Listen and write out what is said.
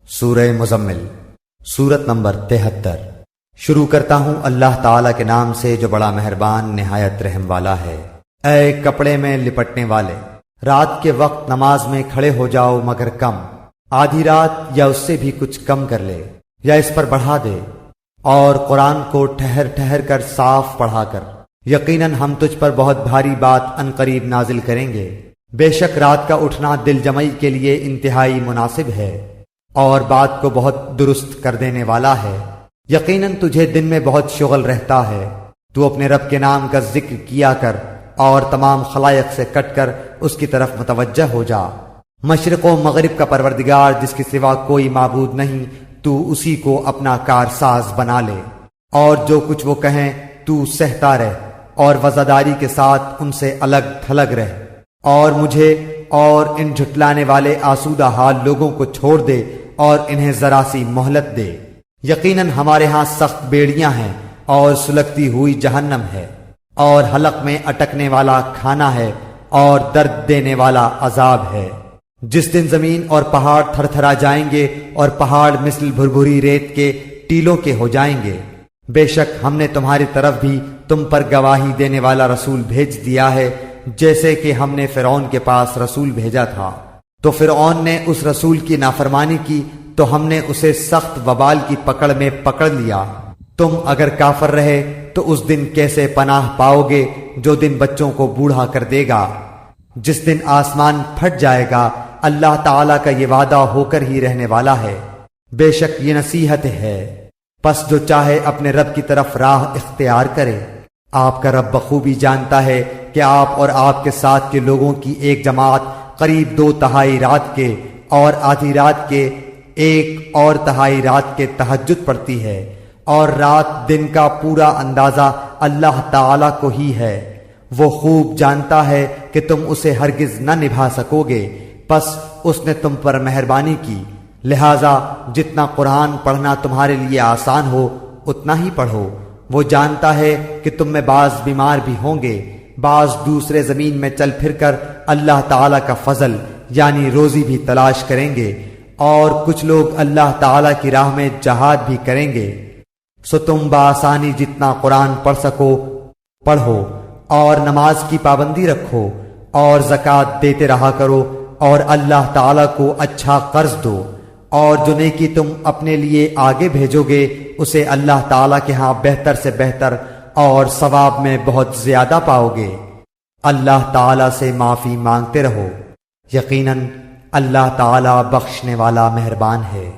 سورہ مزمل سورت نمبر 73۔ شروع کرتا ہوں اللہ تعالیٰ کے نام سے جو بڑا مہربان نہایت رحم والا ہے۔ اے کپڑے میں لپٹنے والے، رات کے وقت نماز میں کھڑے ہو جاؤ مگر کم، آدھی رات یا اس سے بھی کچھ کم کر لے یا اس پر بڑھا دے، اور قرآن کو ٹھہر ٹھہر کر صاف پڑھا کر، یقیناً ہم تجھ پر بہت بھاری بات عنقریب نازل کریں گے۔ بے شک رات کا اٹھنا دل جمعی کے لیے انتہائی مناسب ہے اور بات کو بہت درست کر دینے والا ہے۔ یقیناً تجھے دن میں بہت شغل رہتا ہے، تو اپنے رب کے نام کا ذکر کیا کر اور تمام خلائق سے کٹ کر اس کی طرف متوجہ ہو جا۔ مشرق و مغرب کا پروردگار جس کے سوا کوئی معبود نہیں، تو اسی کو اپنا کارساز بنا لے، اور جو کچھ وہ کہیں تو سہتا رہ اور وزاداری کے ساتھ ان سے الگ تھلگ رہ، اور مجھے اور ان جھٹلانے والے آسودہ حال لوگوں کو چھوڑ دے اور انہیں ذرا سی مہلت دے۔ یقیناً ہمارے ہاں سخت بیڑیاں ہیں اور سلگتی ہوئی جہنم ہے، اور حلق میں اٹکنے والا کھانا ہے اور درد دینے والا عذاب ہے۔ جس دن زمین اور پہاڑ تھر تھرا جائیں گے اور پہاڑ مثل بھربھری ریت کے ٹیلوں کے ہو جائیں گے۔ بے شک ہم نے تمہاری طرف بھی تم پر گواہی دینے والا رسول بھیج دیا ہے، جیسے کہ ہم نے فرعون کے پاس رسول بھیجا تھا، تو فرعون نے اس رسول کی نافرمانی کی تو ہم نے اسے سخت وبال کی پکڑ میں پکڑ لیا۔ تم اگر کافر رہے تو اس دن کیسے پناہ پاؤ گے جو دن بچوں کو بوڑھا کر دے گا، جس دن آسمان پھٹ جائے گا۔ اللہ تعالیٰ کا یہ وعدہ ہو کر ہی رہنے والا ہے، بے شک یہ نصیحت ہے، پس جو چاہے اپنے رب کی طرف راہ اختیار کرے۔ آپ کا رب بخوبی جانتا ہے کہ آپ اور آپ کے ساتھ کے لوگوں کی ایک جماعت قریب 2/3 رات کے اور آدھی رات کے 1/4 رات کے تہجد پڑتی ہے، اور رات دن کا پورا اندازہ اللہ تعالیٰ کو ہی ہے۔ وہ خوب جانتا ہے کہ تم اسے ہرگز نہ نبھا سکو گے، پس اس نے تم پر مہربانی کی، لہذا جتنا قرآن پڑھنا تمہارے لیے آسان ہو اتنا ہی پڑھو۔ وہ جانتا ہے کہ تم میں بعض بیمار بھی ہوں گے، بعض دوسرے زمین میں چل پھر کر اللہ تعالیٰ کا فضل یعنی روزی بھی تلاش کریں گے، اور کچھ لوگ اللہ تعالیٰ کی راہ میں جہاد بھی کریں گے۔ سو تم بآسانی جتنا قرآن پڑھ سکو پڑھو، اور نماز کی پابندی رکھو، اور زکوٰۃ دیتے رہا کرو، اور اللہ تعالیٰ کو اچھا قرض دو، اور جو نیکی تم اپنے لیے آگے بھیجو گے اسے اللہ تعالیٰ کے ہاں بہتر سے بہتر اور ثواب میں بہت زیادہ پاؤ گے۔ اللہ تعالیٰ سے معافی مانگتے رہو، یقیناً اللہ تعالیٰ بخشنے والا مہربان ہے۔